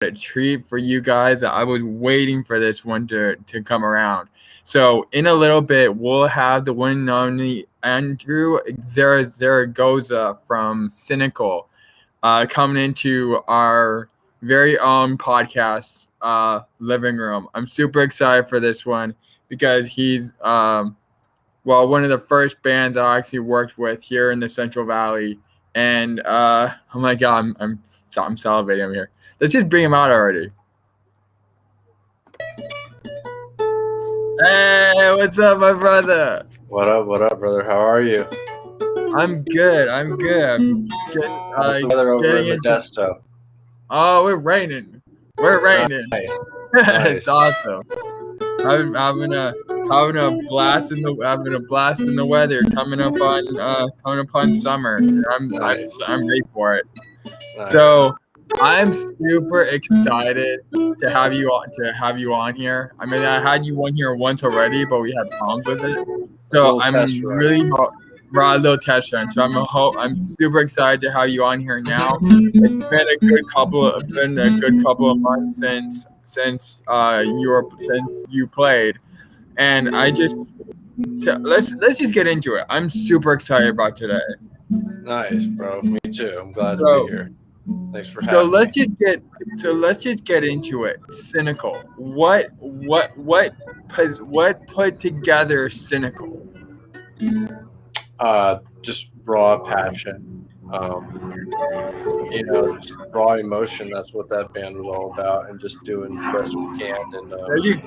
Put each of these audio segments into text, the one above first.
a treat for you guys. I was waiting for this one to come around. So in a little bit, we'll have the one and only Andrew Zaragoza from Sinicle coming into our very own podcast living room. I'm super excited for this one because he's one of the first bands I actually worked with here in the Central Valley. And oh my God, I'm salivating over here. Let's just bring him out already. Hey, what's up, my brother? What up, brother? How are you? I'm good. I'm getting, How's the weather over in Modesto? Oh, we're raining. We're raining. Nice. It's awesome. I'm having a blast in the weather coming upon summer. I'm ready for it. Nice. So I'm super excited to have you on here. I mean, I had you on here once already, but we had problems with it. So I'm really brought a little test run. So I'm super excited to have you on here now. It's been a good couple of months since you played, and let's just get into it. I'm super excited about today. Nice, bro. Me too. I'm glad to be here. Thanks for having me. Let's just get into it. Sinicle. What put together Sinicle? Just raw passion. Just raw emotion. That's what that band was all about, and just doing the best we can. And there you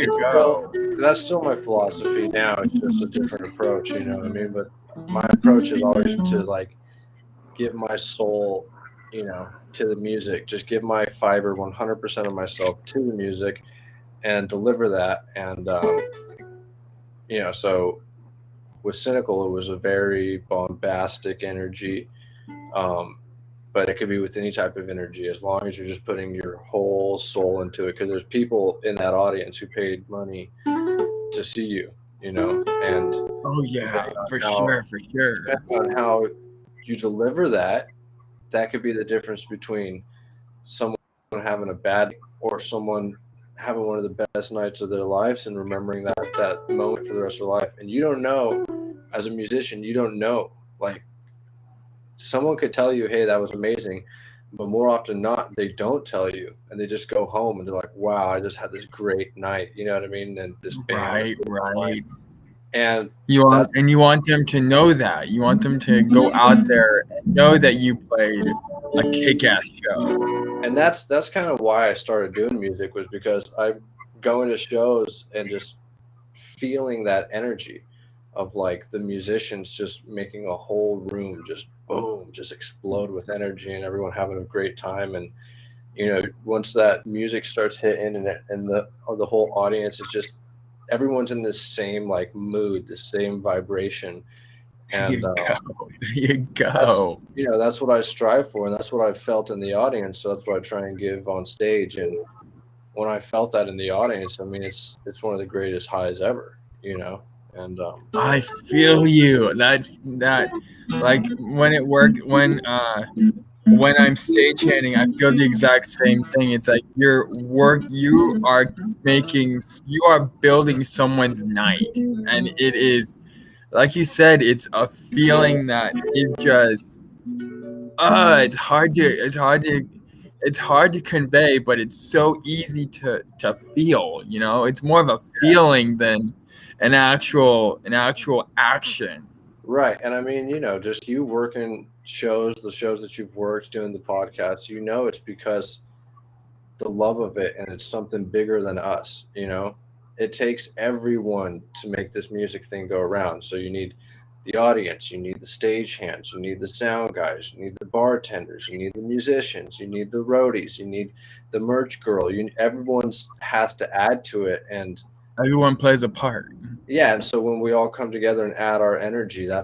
go. That's still my philosophy now. It's just a different approach. You know what I mean? But my approach is always to give my soul, to the music. Just give my fiber, 100% of myself to the music, and deliver that. And so with Sinicle, it was a very bombastic energy, but it could be with any type of energy as long as you're just putting your whole soul into it. Because there's people in that audience who paid money to see you, and oh yeah, for sure. Depending on how you deliver that could be the difference between someone having a bad or someone having one of the best nights of their lives and remembering that moment for the rest of their life. And you don't know, as a musician, someone could tell you, hey, that was amazing, but more often not, they don't tell you, and they just go home and they're like, wow, I just had this great night. You know what I mean? And this band, right. And you want them to know that. You want them to go out there and know that you played a kick-ass show. And that's kind of why I started doing music, was because I go into shows and just feeling that energy of the musicians just making a whole room just boom, just explode with energy, and everyone having a great time. And once that music starts hitting and the whole audience is just, everyone's in this same mood, the same vibration. And there you go. That's what I strive for, and that's what I felt in the audience. So that's what I try and give on stage. And when I felt that in the audience, I mean, it's one of the greatest highs ever, And I feel you. That when it worked, when I'm stagehanding, I feel the exact same thing. It's like you are building someone's night, and it is, like you said, it's a feeling that is just it's hard to convey, but it's so easy to feel. It's more of a feeling than an actual action. Right. And I mean, just you working the shows that you've worked, doing the podcast, it's because the love of it, and it's something bigger than us. It takes everyone to make this music thing go around. So you need the audience, you need the stagehands, you need the sound guys, you need the bartenders, you need the musicians, you need the roadies, you need the merch girl. Everyone has to add to it, and everyone plays a part. Yeah, and so when we all come together and add our energy, I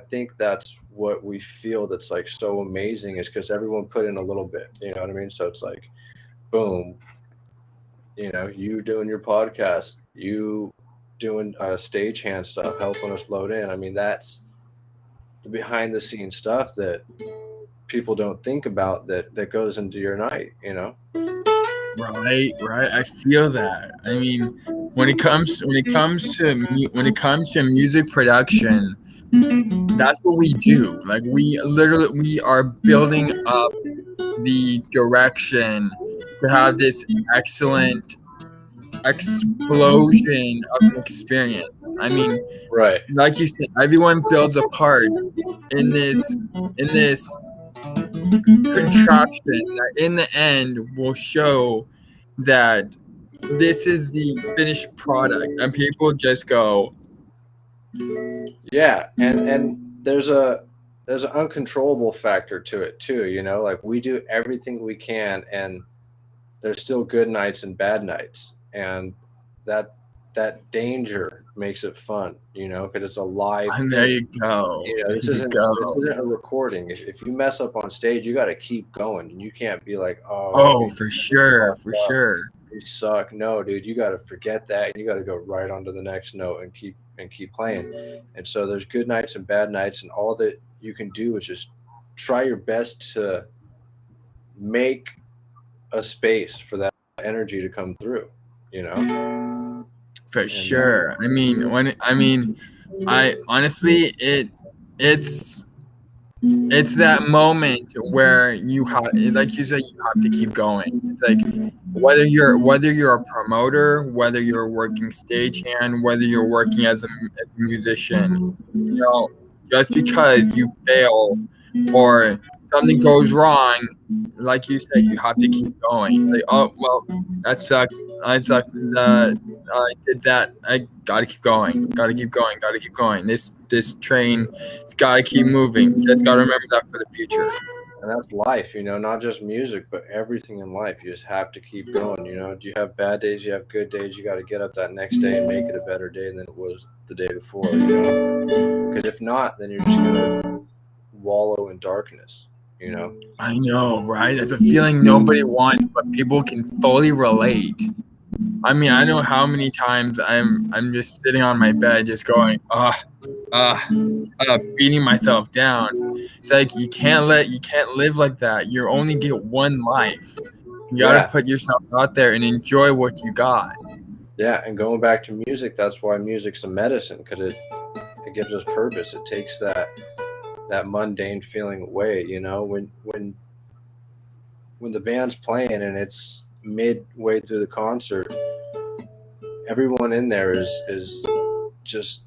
think that's what we feel that's so amazing, is because everyone put in a little bit. You know what I mean? So it's boom, you doing your podcast, you doing stagehand stuff, helping us load in. I mean, that's the behind the scenes stuff that people don't think about that goes into your night, you know? Right, right. I feel that. I mean, when it comes to music production, that's what we do. Like we are building up the direction to have this excellent explosion of an experience. I mean, Right. like you said, everyone builds a part in this contraption that in the end will show that this is the finished product, and people just go, Yeah, and there's an uncontrollable factor to it too, you know, like we do everything we can, and there's still good nights and bad nights, and that that danger makes it fun, you know, because it's a live and there thing. you go, You know, there you this go. isn't a recording. If you mess up on stage, you got to keep going, and you can't be like, oh, Oh, for sure, for fucked up, sure. you suck. No, dude, you got to forget that, and you got to go right on to the next note and keep playing. And so there's good nights and bad nights, and all that you can do is just try your best to make a space for that energy to come through. You know, For and sure. I honestly, it's it's that moment where you have, like you said, you have to keep going. It's like whether you're a promoter, whether you're working stagehand, whether you're working as a musician, you know, just because you fail or something goes wrong, like you said, you have to keep going. Like, oh well, that sucks. I sucked. I did that. I gotta keep going. Gotta keep going. Gotta keep going. This train, it's gotta keep moving. Just gotta remember that for the future. that's life, you know, not just music, but everything in life. You just have to keep going. You know, do you have bad days? You have good days. You got to get up that next day and make it a better day than it was the day before. You know, because if not, then you're just gonna wallow in darkness. You know. I know, right? It's a feeling nobody wants, but people can fully relate. I mean, I know how many times I'm just sitting on my bed, just going, beating myself down. It's like you can't live like that. You only get one life. You got to Yeah, put yourself out there and enjoy what you got. yeah. And going back to music, that's why music's a medicine, because it gives us purpose. It takes that mundane feeling away. You know, when the band's playing and it's midway through the concert, everyone in there is just,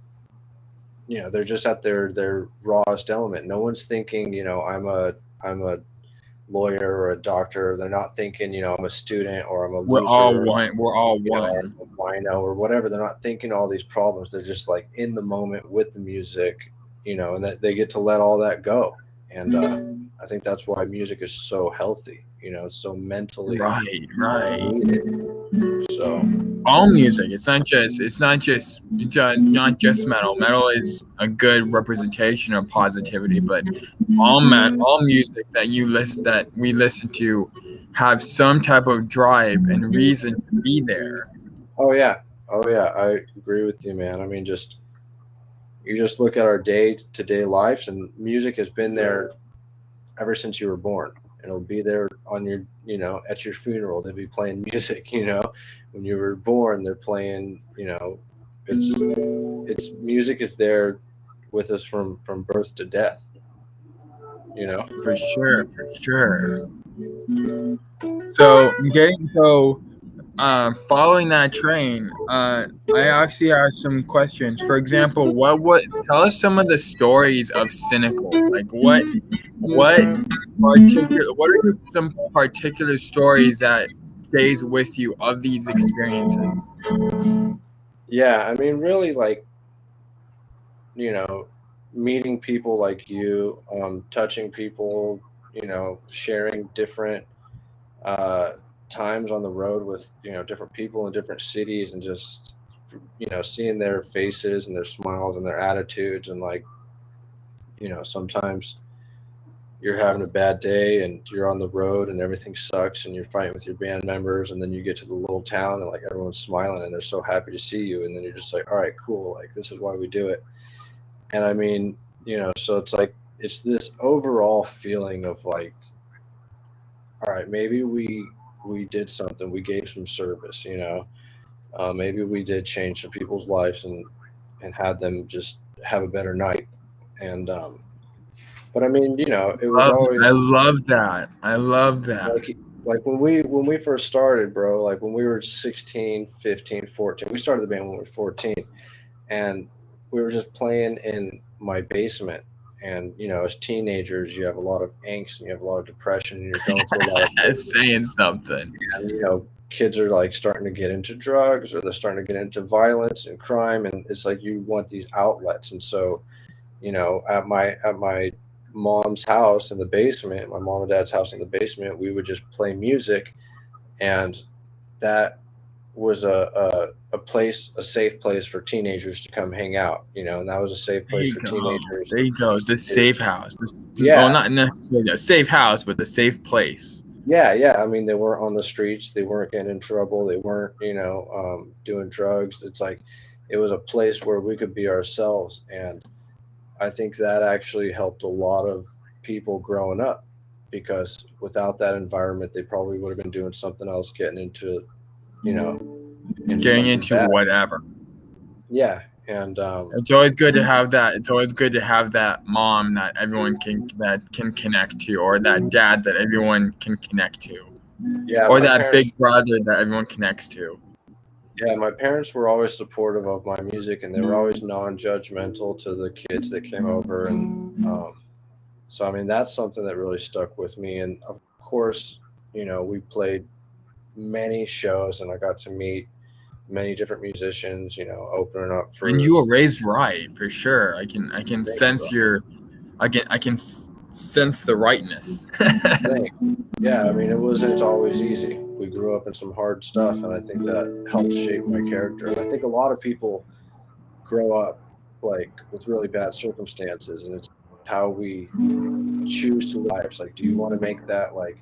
you know, they're just at their rawest element. No one's thinking, you know, I'm a lawyer or a doctor. They're not thinking, you know, I'm a student or I'm a We're all loser, one. We're all you know, or one. I'm a wino or whatever. They're not thinking all these problems. They're just like in the moment with the music, you know, and that they get to let all that go. And I think that's why music is so healthy. You know, it's so mentally Right, right. needed. So All music. Not just metal. Metal is a good representation of positivity, but all music that we listen to have some type of drive and reason to be there. oh yeah, oh yeah, I agree with you, man. I mean, just you just look at our day to day lives, and music has been there ever since you were born. And it'll be there on your, you know, at your funeral. They'll be playing music. You know, when you were born, they're playing. You know, it's music is there with us from birth to death. You know. For sure, for sure. So getting so following that train, I actually have some questions. For example, what tell us some of the stories of Cynical. Like what are some particular stories that stays with you of these experiences? Yeah, I mean, really, like, you know, meeting people like you, touching people, you know, sharing different uh, times on the road with, you know, different people in different cities, and just, you know, seeing their faces and their smiles and their attitudes. And like, you know, sometimes you're having a bad day and you're on the road and everything sucks and you're fighting with your band members, and then you get to the little town and like everyone's smiling and they're so happy to see you, and then you're just like, all right, cool, like this is why we do it. And I mean, you know, so it's like it's this overall feeling of like, all right, maybe we did something, we gave some service, you know, maybe we did change some people's lives and had them just have a better night. And but I mean, you know, it was I always love that. I love that. like when we first started, bro, like when we were 16, 15, 14, we started the band when we were 14, and we were just playing in my basement. And you know, as teenagers, you have a lot of angst and you have a lot of depression, and you're going through a lot of Saying something. and you know, kids are like starting to get into drugs, or they're starting to get into violence and crime, and it's like you want these outlets. And so, you know, at my mom's house in the basement, my mom and dad's house in the basement, we would just play music. And that was a place, a safe place for teenagers to come hang out, you know. And that was a safe There place you for go. teenagers. There you go. It's a safe house. Well, Yeah, not necessarily a safe house, but a safe place. yeah. I mean, they weren't on the streets, they weren't getting in trouble, they weren't, you know, doing drugs. It's like it was a place where we could be ourselves. And I think that actually helped a lot of people growing up, because without that environment, they probably would have been doing something else, getting into, you know, into Getting something into bad. whatever. Yeah, and It's always good to have that. It's always good to have that mom that everyone can connect to, or that dad that everyone can connect to, yeah, or my that parents, big brother that everyone connects to. yeah, my parents were always supportive of my music, and they were always non-judgmental to the kids that came over. And so I mean, that's something that really stuck with me. And of course, you know, we played many shows, and I got to meet many different musicians, you know, opening up And for. you were raised right, for sure. I can Thank you, sense bro. your sense the rightness. Thank you. Yeah, I mean, it wasn't always easy. We grew up in some hard stuff, and I think that helped shape my character. And I think a lot of people grow up like with really bad circumstances, and it's how we choose to live lives. Like, do you want to make that, like,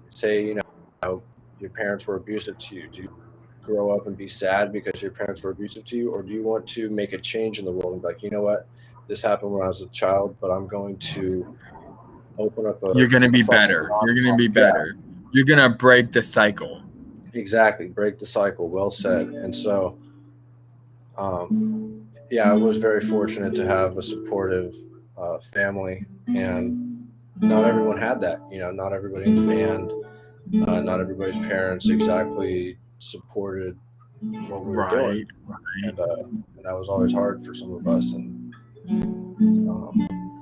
say, you know, your parents were abusive to you? Do you grow up and be sad because your parents were abusive to you, or do you want to make a change in the world and be like, you know what, this happened when I was a child, but I'm going to open up You're gonna a be fucking better. You're gonna be yeah, better. You're gonna break the cycle. exactly, break the cycle. Well said. And so, yeah, I was very fortunate to have a supportive family, and not everyone had that. You know, not everybody in the band, not everybody's parents exactly supported what we were doing, Right. and that was always hard for some of us. And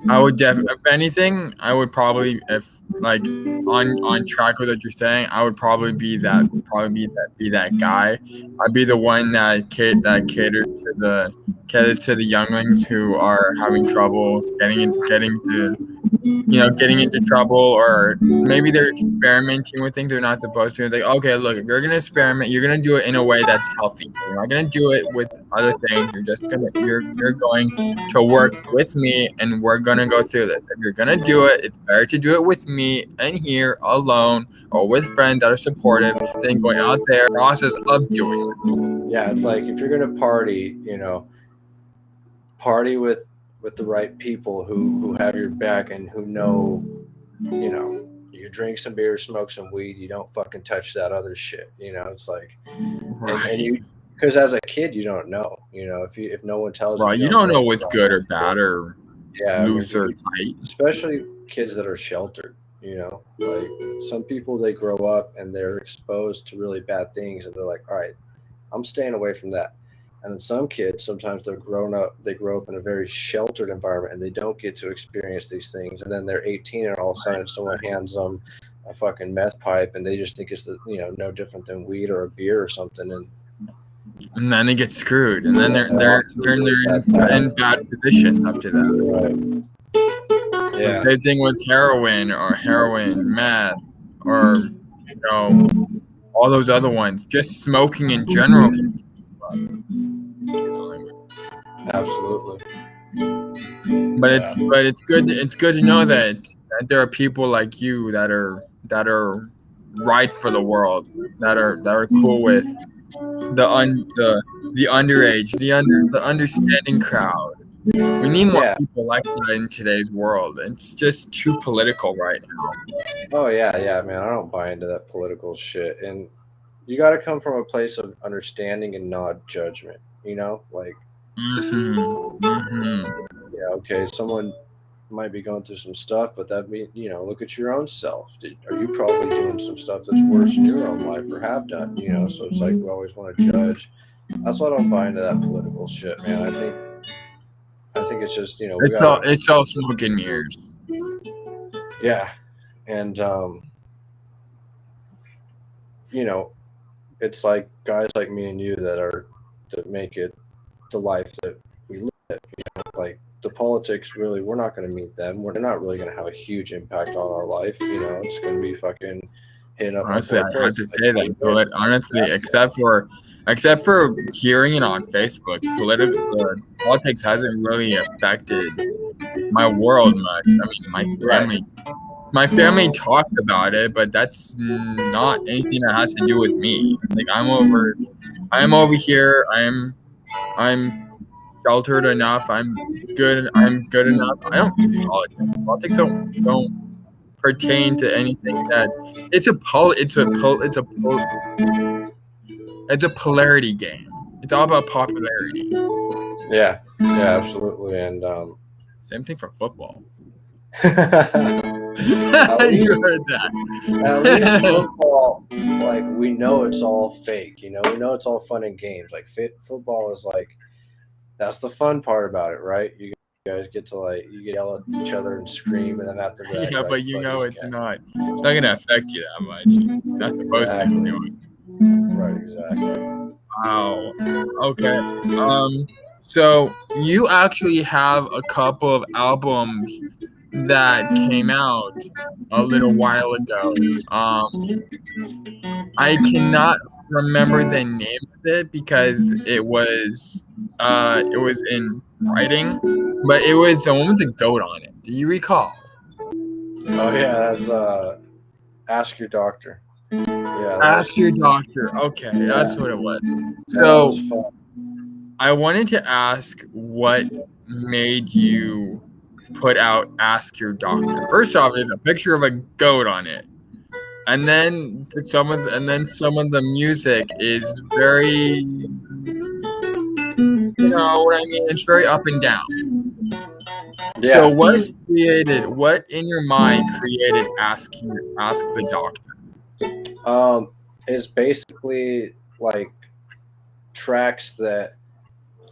I would if anything, I would probably, if like on track with what you're saying, I would probably be that guy. I'd be the one that caters to the younglings who are having trouble getting into trouble, or maybe they're experimenting with things they're not supposed to. It's like, okay, look, if you're gonna experiment, you're gonna do it in a way that's healthy. You're not gonna do it with other things. You're going to work with me, and we're gonna go through this. If you're gonna do it, it's better to do it with me and here alone, or with friends that are supportive, than going out there process of doing it. yeah, it's like if you're gonna party, you know, party with the right people who have your back and who know, you know, you drink some beer, smoke some weed, you don't fucking touch that other shit. You know, it's like, and Right. you, because as a kid you don't know, you know, if no one tells you, Right. you You don't don't know know what's what's wrong. good or bad or Yeah, I mean, loose or tight. especially kids that are sheltered. You know, like some people, they grow up and they're exposed to really bad things, and they're like, all right, I'm staying away from that. And then some kids, sometimes they grow up in a very sheltered environment, and they don't get to experience these things. And then they're 18, and all of a sudden someone hands them a fucking meth pipe, and they just think it's no different than weed or a beer or something. And then they get screwed, and then they're And in bad positions up to that. right, The yeah, same thing with heroin, meth, or all those other ones. Just smoking in general can absolutely. but it's good to know that there are people like you that are right for the world, that are cool with the underage, the understanding crowd. We need more Yeah. people like that in today's world. It's just too political right now. Oh yeah, man. I don't buy into that political shit. And you got to come from a place of understanding and not judgment. Like, yeah, okay, someone might be going through some stuff, but that mean look at your own self. Are you probably doing some stuff that's worse in your own life or have done? So it's like we always want to judge. That's why I don't buy into that political shit, man. I think it's just we gotta, It's all smoke and mirrors. yeah, and it's like guys like me and you that make it the life that we live. Like the politics, really, we're not going to meet them. We're not really going to have a huge impact on our life. It's going to be fucking hitting up. Honestly, I had to say that, but honestly, except for hearing it on Facebook, politics hasn't really affected my world much. I mean, my family talks about it, but that's not anything that has to do with me. Like I'm over here. I'm sheltered enough. I'm good enough. I don't need politics. Politics don't pertain to anything that it's a polarity game. It's all about popularity. Yeah, absolutely. And same thing for football. At least, you heard that. At least football, like we know it's all fake. We know it's all fun and games. Like football is like, that's the fun part about it, right? You guys get to you yell at each other and scream, and then after that, yeah, but it's not gonna affect you that much. Not supposed to anyway. Right, exactly. Wow. Okay. So you actually have a couple of albums that came out a little while ago. I cannot remember the name of it because it was in writing, but it was the one with the goat on it. Do you recall? Oh yeah, that's Ask Your Doctor. Yeah, Ask Your Doctor. Okay, that's what it was. So I wanted to ask what made you put out Ask Your Doctor. First off, there's a picture of a goat on it. And then some of the music is very, what I mean? It's very up and down. Yeah. So what in your mind created Ask the Doctor? Is basically like tracks that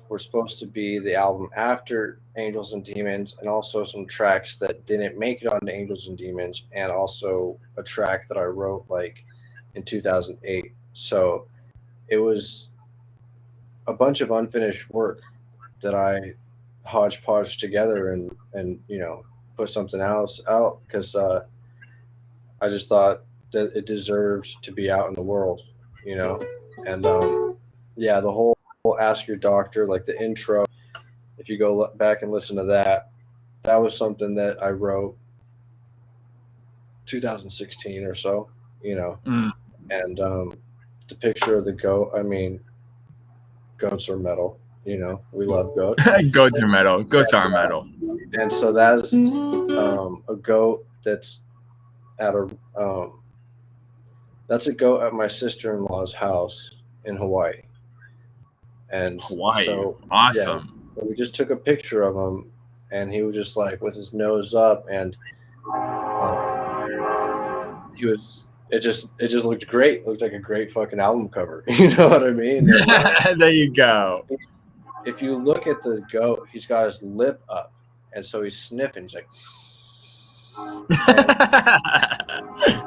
were supposed to be the album after Angels and Demons, and also some tracks that didn't make it onto Angels and Demons, and also a track that I wrote in 2008. So it was a bunch of unfinished work that I hodgepodge together and put something else out because I just thought that it deserved to be out in the world, and the whole Ask Your Doctor, like the intro, if you go back and listen to that was something that I wrote 2016 or so, and the picture of the goat, I mean, goats are metal, we love goats. Goats are metal. Goats are metal. And so that's a goat that's at that's a goat at my sister-in-law's house in Hawaii. And Hawaii, so, awesome. Yeah, we just took a picture of him, and he was just with his nose up, and it just looked great. It looked like a great fucking album cover. You know what I mean? And, there you go. If you look at the goat, he's got his lip up, and so he's sniffing. He's like,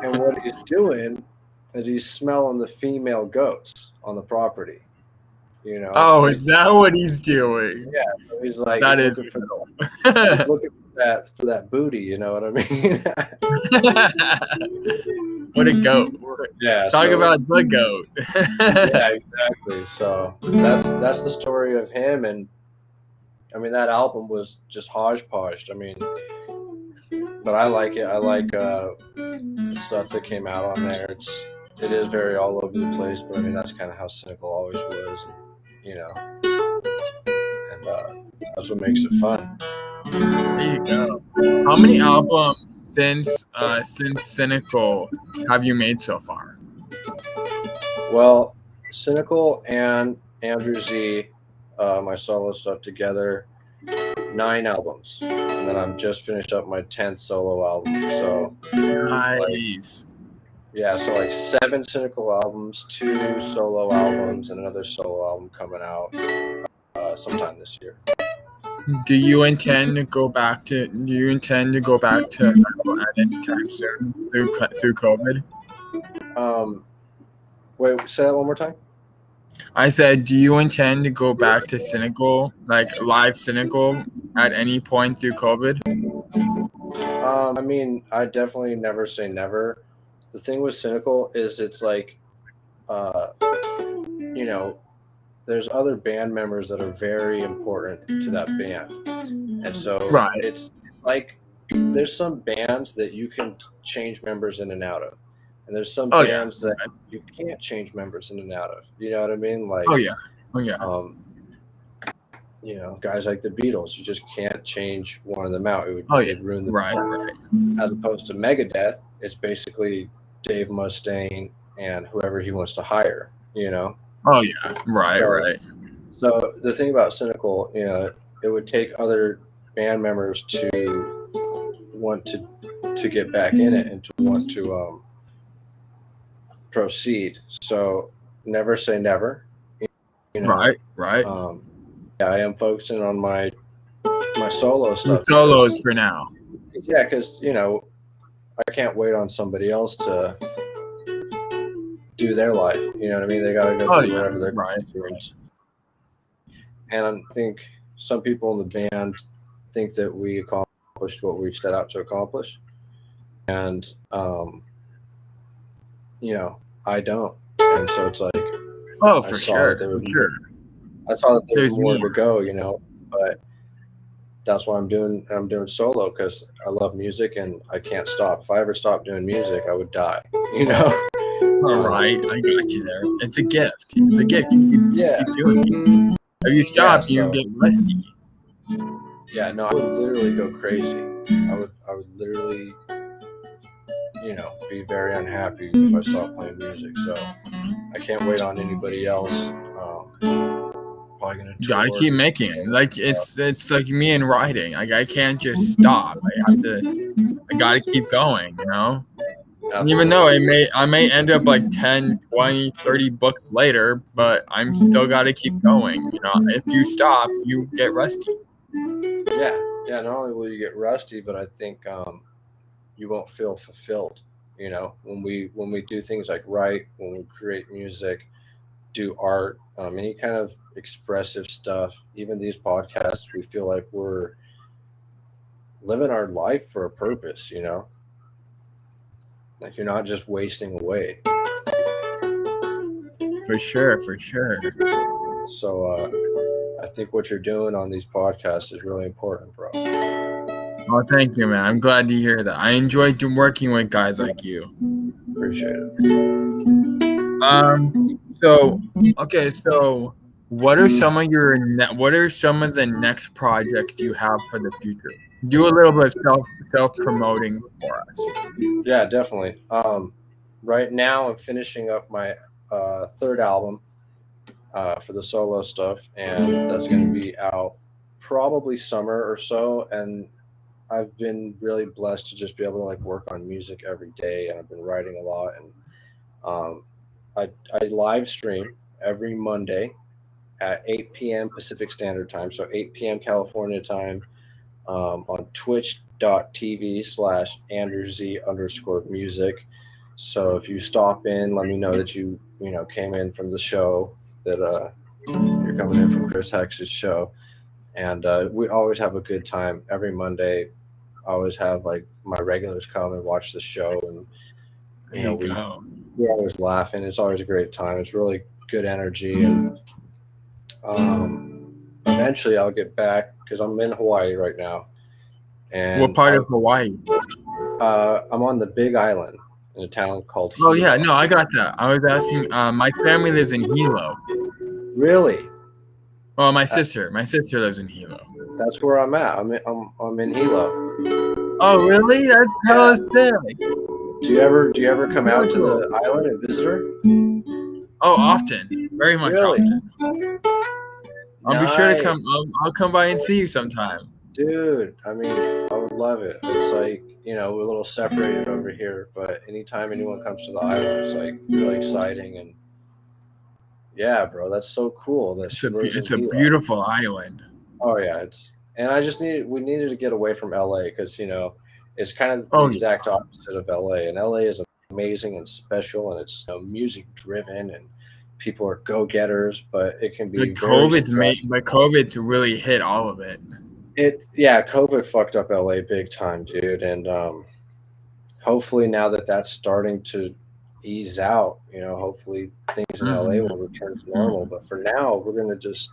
and what he's doing is he's smelling the female goats on the property. Oh, is that what he's doing? Yeah, so he's like, that is looking for that booty. You know what I mean? What a goat! Yeah, talk about the goat. Yeah, exactly. So that's the story of him, and I mean that album was just hodgepodge. I mean, but I like it. I like the stuff that came out on there. It is very all over the place, but I mean that's kind of how Sinicle always was, and that's what makes it fun. There you go. How many albums since Sinicle have you made so far? Well, Sinicle and Andrew Z, my solo stuff together, 9 albums, and then I'm just finished up my 10th solo album. So nice. So like 7 Sinicle albums, 2 solo albums, and another solo album coming out sometime this year. Do you intend to go back to metal at any time soon through COVID? Wait, say that one more time. I said, do you intend to go back to Sinicle, like live Sinicle, at any point through COVID? I mean, I definitely never say never. The thing with Sinicle is it's like, you know, there's other band members that are very important to that band. And so it's like there's some bands that you can change members in and out of. And there's some bands that you can't change members in and out of. You know what I mean? Like, you know, guys like the Beatles, you just can't change one of them out. It would ruin the band. As opposed to Megadeth, it's basically Dave Mustaine and whoever he wants to hire, you know? So the thing about Sinicle, you know, it would take other band members to want to get back in it and to want to proceed. So never say never. You know? Right. I am focusing on my solo stuff. Solos for now. Yeah, because, you know, I can't wait on somebody else to do their life. You know what I mean? They got to go through whatever they're going through. And I think some people in the band think that we accomplished what we set out to accomplish. And, you know, I don't. And so it's like, for sure. I saw that there was more to go, you know, but that's why I'm doing solo, because I love music and I can't stop. If I ever stopped doing music, I would die, you know? All right, I got you there. It's a gift. You keep doing it. If you stop, you get rusty. Yeah, no, I would literally go crazy. I would literally, you know, be very unhappy if I stopped playing music. So I can't wait on anybody else. Probably gonna gotta keep making it. Like it's like me and writing. Like I can't just stop. I gotta keep going, you know? Absolutely. Even though I may end up like 10, 20, 30 books later, but I'm still gotta keep going. You know, if you stop, you get rusty. Yeah, not only will you get rusty, but I think you won't feel fulfilled. You know, when we do things like write, when we create music, do art, any kind of expressive stuff, even these podcasts, we feel like we're living our life for a purpose, you know? Like you're not just wasting away. For sure. So I think what you're doing on these podcasts is really important, bro. Oh, thank you, man. I'm glad to hear that. I enjoy working with guys like you. Appreciate it. So what are some of the next projects you have for the future? Do a little bit of self-promoting for us. Yeah, definitely. Right now I'm finishing up my 3rd album for the solo stuff, and that's going to be out probably summer or so. And I've been really blessed to just be able to like work on music every day, and I've been writing a lot. And I live stream every Monday at 8 p.m. Pacific Standard Time, so 8 p.m. California time, on twitch.tv/AndrewZ_music. So if you stop in, let me know that you came in from the show, that you're coming in from Chris Hex's show. And we always have a good time every Monday. I always have like my regulars come and watch the show, and we're always laughing. It's always a great time. It's really good energy. And eventually I'll get back, because I'm in Hawaii right now. And what part of Hawaii? I'm on the Big Island in a town called Hilo. Oh yeah, no, I got that. I was asking. My family lives in Hilo. Really? Well, my sister lives in Hilo. That's where I'm at. I'm in Hilo. Oh, really? That's hella sick. Do you ever come out to the island and visit her? Oh, often, very much Really? often. I'll be sure to come. I'll come by and see you sometime. Dude, I mean, I would love it. It's like, we're a little separated over here, but anytime anyone comes to the island, it's like really exciting. And yeah, bro, that's so cool that she lives It's in a Hilo. beautiful island. Oh yeah, we needed to get away from LA because it's kind of the exact opposite of LA, and LA is amazing and special, and it's music driven and people are go-getters, but it can be COVID's really hit all of it. COVID fucked up LA big time, dude, and hopefully now that that's starting to ease out, hopefully things in LA will return to normal. But for now, we're gonna just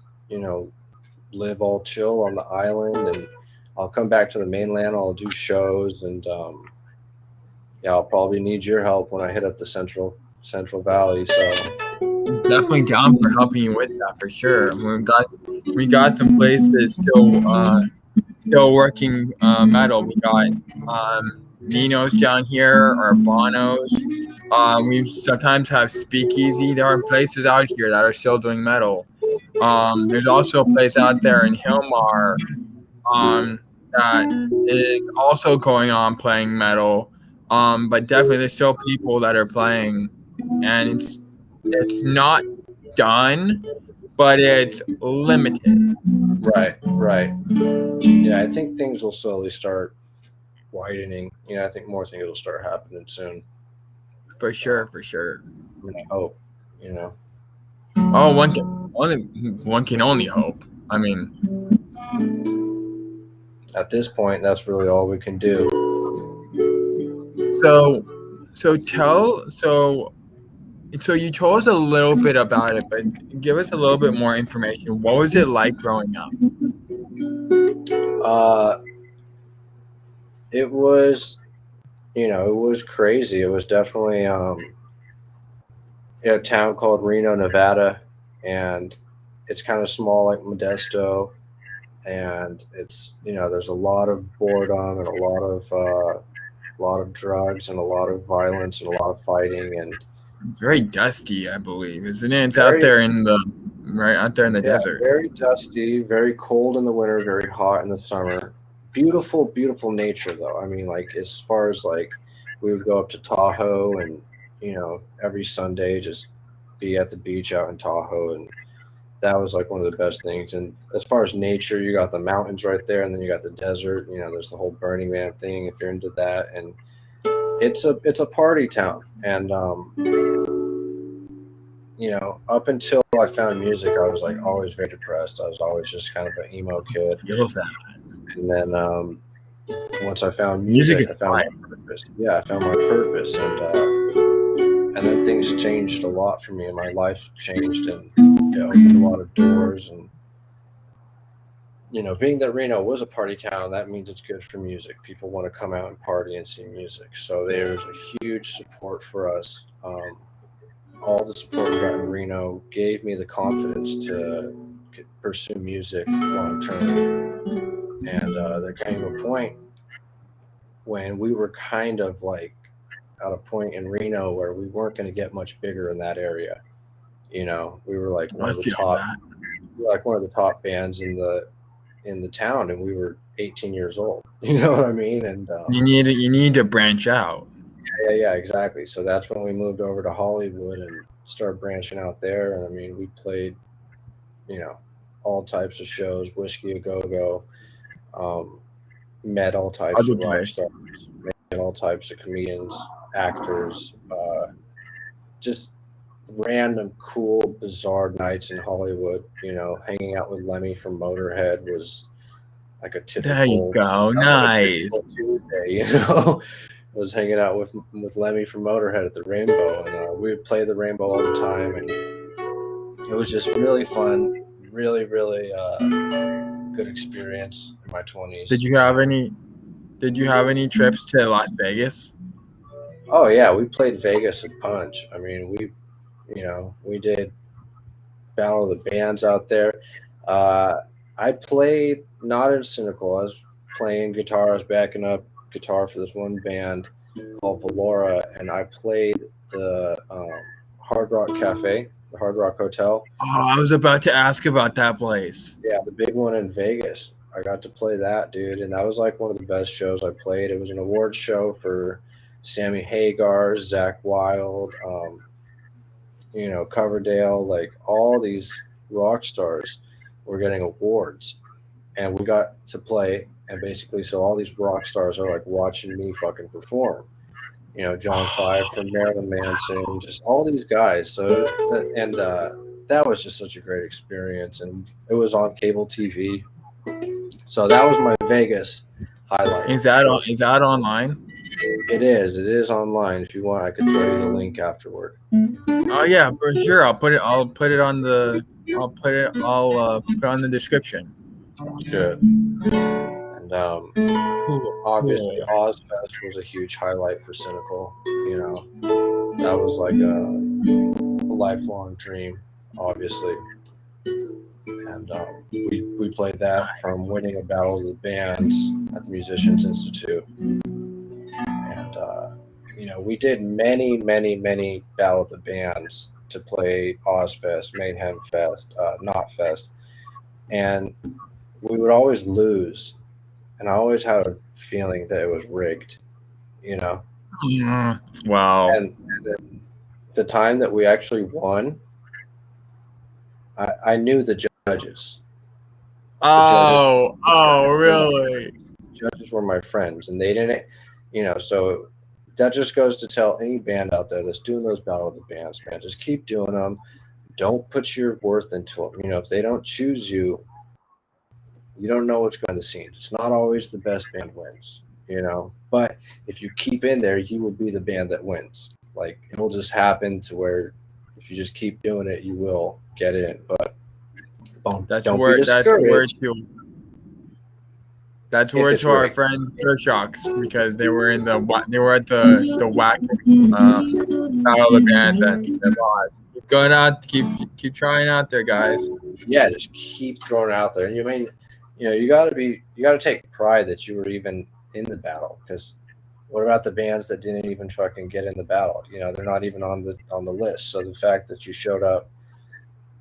live all chill on the island, and I'll come back to the mainland. I'll do shows, and I'll probably need your help when I hit up the Central Valley. So definitely down for helping you with that for sure. We got some places still working metal. We got Nino's down here or Bono's. We sometimes have Speakeasy. There are places out here that are still doing metal. There's also a place out there in Hilmar that is also going on playing metal. But definitely there's still people that are playing, and it's not done, but it's limited. Right. Yeah, I think things will slowly start widening. I think more things will start happening soon. For sure. I mean, I hope. Oh, one can only hope. I mean, at this point, that's really all we can do. So you told us a little bit about it, but give us a little bit more information. What was it like growing up? It was, it was crazy. It was definitely a town called Reno, Nevada, and it's kind of small like Modesto, and it's there's a lot of boredom and a lot of drugs and a lot of violence and a lot of fighting, and it's very dusty, I believe, isn't it? It's out there in the desert. Very dusty, very cold in the winter, very hot in the summer. Beautiful nature though. I mean, like as far as like we would go up to Tahoe and every Sunday just be at the beach out in Tahoe, and that was like one of the best things. And as far as nature, you got the mountains right there, and then you got the desert. There's the whole Burning Man thing if you're into that, and it's a party town. And up until I found music, I was like always very depressed. I was always just kind of an emo kid. I feel that. And then once I found music, I found my purpose. Yeah, I found my purpose, and then things changed a lot for me, and my life changed, and it opened a lot of doors. And being that Reno was a party town, that means it's good for music. People want to come out and party and see music, so there's a huge support for us. All the support we got in Reno gave me the confidence to pursue music long term. And there came a point when we were kind of like at a point in Reno where we weren't going to get much bigger in that area. We were like one of the top bands in the town, and we were 18 years old. You know what I mean? And you need to branch out. Yeah, exactly. So that's when we moved over to Hollywood and started branching out there. And I mean, we played, all types of shows, Whiskey A Go-Go, met all types of rock stars, met all types of comedians, actors, just random cool, bizarre nights in Hollywood. Hanging out with Lemmy from Motorhead was like a typical. There you go, nice. Tuesday, was hanging out with Lemmy from Motorhead at the Rainbow, and we would play the Rainbow all the time, and it was just really fun, really good experience in my 20s. Did you have any trips to Las Vegas? Oh yeah, we played Vegas a bunch. I mean, we did Battle of the Bands out there. I played not in Sinicle. I was playing guitar. I was backing up guitar for this one band called Valora, and I played the Hard Rock Cafe, the Hard Rock Hotel. Oh, I was about to ask about that place. Yeah, the big one in Vegas. I got to play that, dude, and that was like one of the best shows I played. It was an awards show for Sammy Hagar, Zach Wilde, Coverdale, like all these rock stars were getting awards, and we got to play. And basically, so all these rock stars are like watching me fucking perform. John Five from Marilyn Manson, just all these guys. So, and that was just such a great experience, and it was on cable TV. So that was my Vegas highlight. Is that online? It is online. If you want, I could throw you the link afterward. Oh yeah, for sure. I'll put it on the description. Good. And obviously Ozfest was a huge highlight for Sinicle. That was like a lifelong dream, obviously. And we played that from winning a Battle of the Bands at the Musicians Institute. And, we did many Battle of the Bands to play Ozfest, Mayhem Fest, Not Fest. And we would always lose. And I always had a feeling that it was rigged, Wow. And then the time that we actually won, I knew the judges. Really? The judges were my friends, and they didn't, so that just goes to tell any band out there that's doing those Battle of the Bands, man, just keep doing them. Don't put your worth into them. If they don't choose you, you don't know what's going on the scene. It's not always the best band wins, but if you keep in there, you will be the band that wins. Like, it'll just happen to where if you just keep doing it, you will get in. But that's where to our friend gurschachs, because they were at the whack Battle of the Band and they lost. Keep going out, keep trying out there, guys. Yeah, just keep throwing it out there. And you got to take pride that you were even in the battle, because what about the bands that didn't even fucking get in the battle? They're not even on the list. So the fact that you showed up,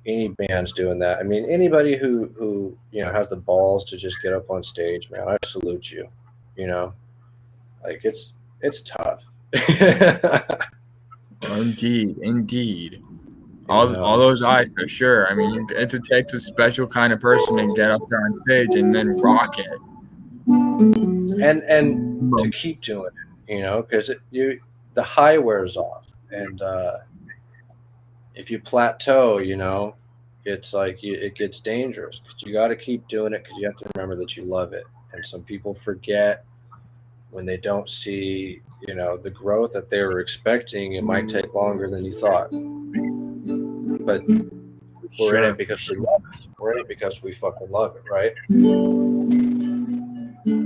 any bands doing that, I mean, anybody who has the balls to just get up on stage, man, I salute you. Like, it's tough. Indeed. All those eyes, for sure. I mean, it takes a special kind of person to get up there on stage and then rock it. And to keep doing it, because the high wears off, and if you plateau, it's like it gets dangerous, because you got to keep doing it, because you have to remember that you love it. And some people forget when they don't see, the growth that they were expecting. It might take longer than you thought. But we're in it because we love it. We're in it because we fucking love it, right?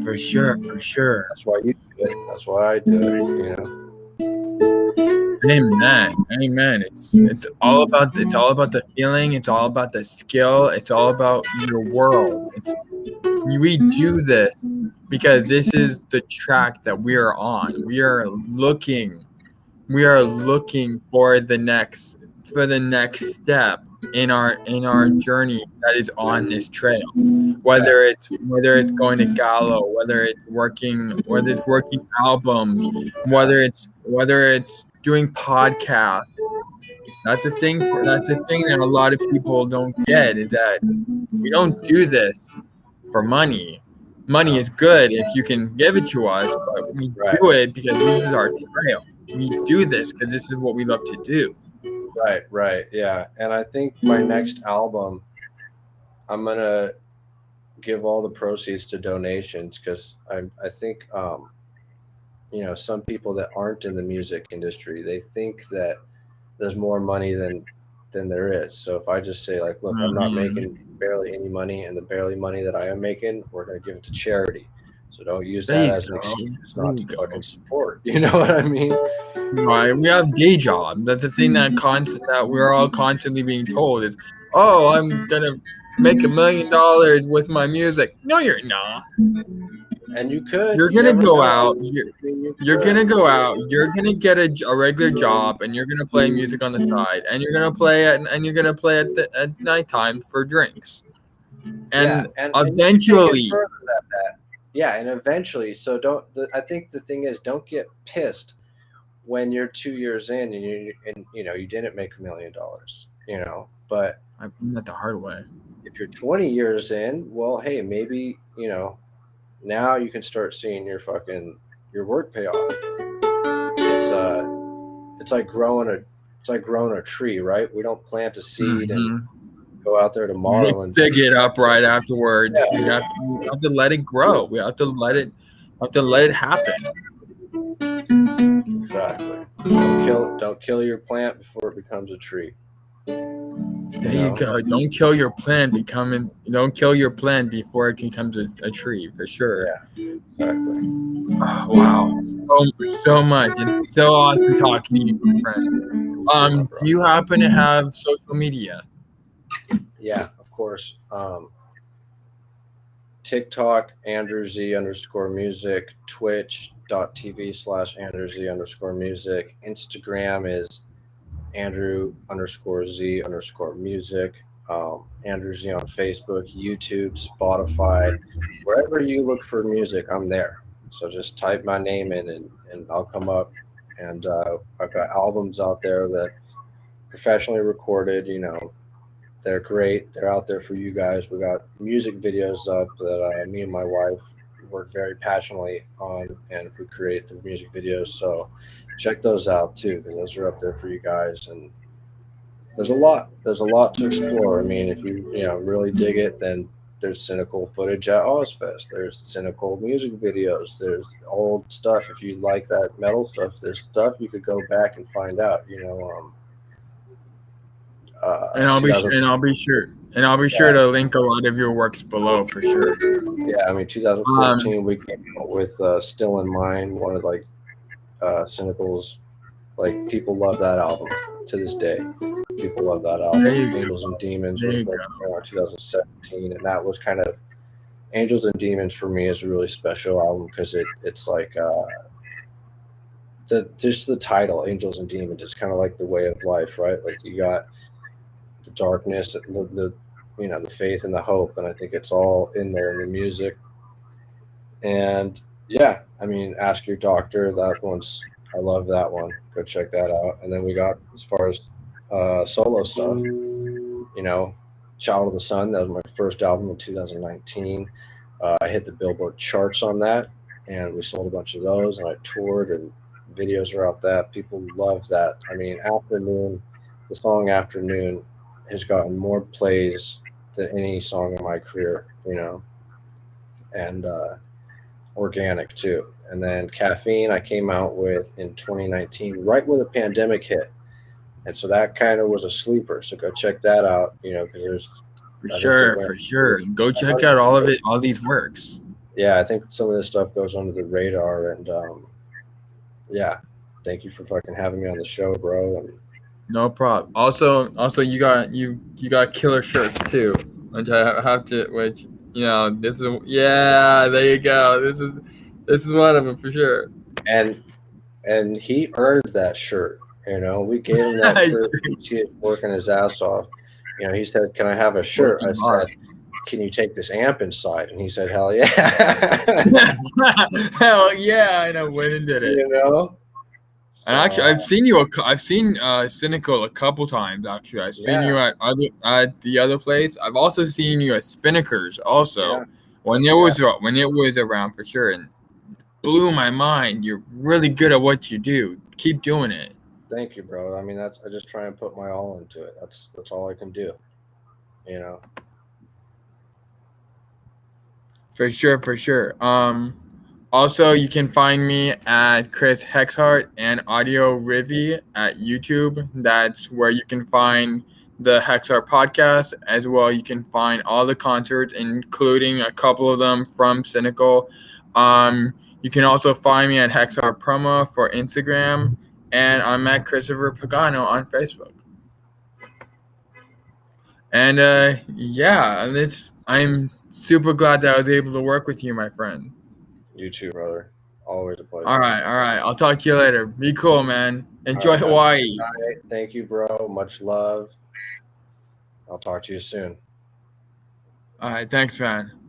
For sure. That's why you do it. That's why I do it, Amen. It's all about the feeling. It's all about the skill. It's all about your world. We do this because this is the track that we are on. We are looking for the next step in our journey that is on this trail. Whether it's going to Gallo, whether it's working albums, whether it's doing podcasts. That's a thing that a lot of people don't get, is that we don't do this for money. Money is good if you can give it to us, but we do it because this is our trail. We do this because this is what we love to do. Right, yeah. And I think my next album, I'm gonna give all the proceeds to donations, because I think some people that aren't in the music industry, they think that there's more money than there is. So if I just say, like, look, I'm not making barely any money, and the barely money that I am making, we're going to give it to charity. So don't use that as an excuse not to fucking support. You know what I mean? Right. We have day job. That's the thing that we're all constantly being told is, oh, I'm gonna make $1 million with my music. No, you're not. And you could. You're You gonna never go know. out. I mean, you You're could. gonna go out. You're gonna get a regular job, and you're gonna play music on the side, and you're gonna play at at nighttime for drinks, and and you can take it eventually, further than that. Yeah, and eventually. So don't. I think the thing is, don't get pissed when you're 2 years in and you didn't make $1 million. But I've done that the hard way. if you're 20 years in, well, hey, maybe now you can start seeing your work pay off. It's like growing a tree, right? We don't plant a seed and go out there tomorrow and dig it up right afterwards. Yeah. We have to let it grow. We have to let it happen. Exactly. Don't kill your plant before it becomes a tree. There you go. Don't kill your plant before it becomes a tree, for sure. Yeah, exactly. Oh, wow. So much. It's so awesome talking to you, my friend. Do you happen to have social media? Yeah, of course. TikTok, Andrew Z _music, twitch.tv/Andrew Z _music. Instagram is Andrew _Z _music. Andrew Z on Facebook, YouTube, Spotify, wherever you look for music, I'm there. So just type my name in and I'll come up. And I've got albums out there that professionally recorded, they're great. They're out there for you guys. We got music videos up that me and my wife work very passionately on, and we create the music videos. So check those out too, because those are up there for you guys. And there's a lot to explore. I mean, if you really dig it, then there's Sinicle footage at Ozfest. There's Sinicle music videos. There's old stuff. If you like that metal stuff, there's stuff you could go back and find out. And I'll be sure to link a lot of your works below, for sure. Yeah, I mean, 2014 we came out with "Still in Mind," one of Sinicle's. People love that album to this day. People love that album. Angels and Demons was 2017, and that was kind of Angels and Demons for me is a really special album because it's like just the title, Angels and Demons. It's kind of like the way of life, right? Like you got the darkness, the faith and the hope, and I think it's all in there in the music. And yeah, I mean, Ask Your Doctor, I love that one. Go check that out. And then we got, as far as solo stuff, Child of the Sun. That was my first album in 2019. I hit the Billboard charts on that, and we sold a bunch of those, and I toured, and videos are out that. People love that. I mean, the song Afternoon has gotten more plays than any song in my career, and organic too. And then Caffeine I came out with in 2019, right when the pandemic hit. And so that kind of was a sleeper. So go check that out, because there's for sure. Go check out all these works. Yeah, I think some of this stuff goes under the radar. And yeah, thank you for fucking having me on the show, bro. And no problem. Also, you got killer shirts too, which I have to. Which this is there you go. This is one of them for sure. And he earned that shirt. We gave him that shirt. He was working his ass off. He said, "Can I have a shirt?" I said, "Can you take this amp inside?" And he said, "Hell yeah." Hell yeah. And I went and did it. And actually, I've seen Sinicle a couple times. Actually, I've seen you at the other place. I've also seen you at Spinnakers also when it was around, for sure, and blew my mind. You're really good at what you do. Keep doing it. Thank you, bro. I mean, I just try and put my all into it. That's all I can do. For sure. Also, you can find me at Chris HexHeart and Audio Rivy at YouTube. That's where you can find the HexHeart Podcast. As well, you can find all the concerts, including a couple of them from Sinicle. You can also find me at HexHeart Promo for Instagram, and I'm at Christopher Pagano on Facebook. And yeah, and I'm super glad that I was able to work with you, my friend. You too, brother. Always a pleasure. All right. I'll talk to you later. Be cool, man. Enjoy All right, Hawaii. thank you, bro. Much love. I'll talk to you soon. All right, thanks, man.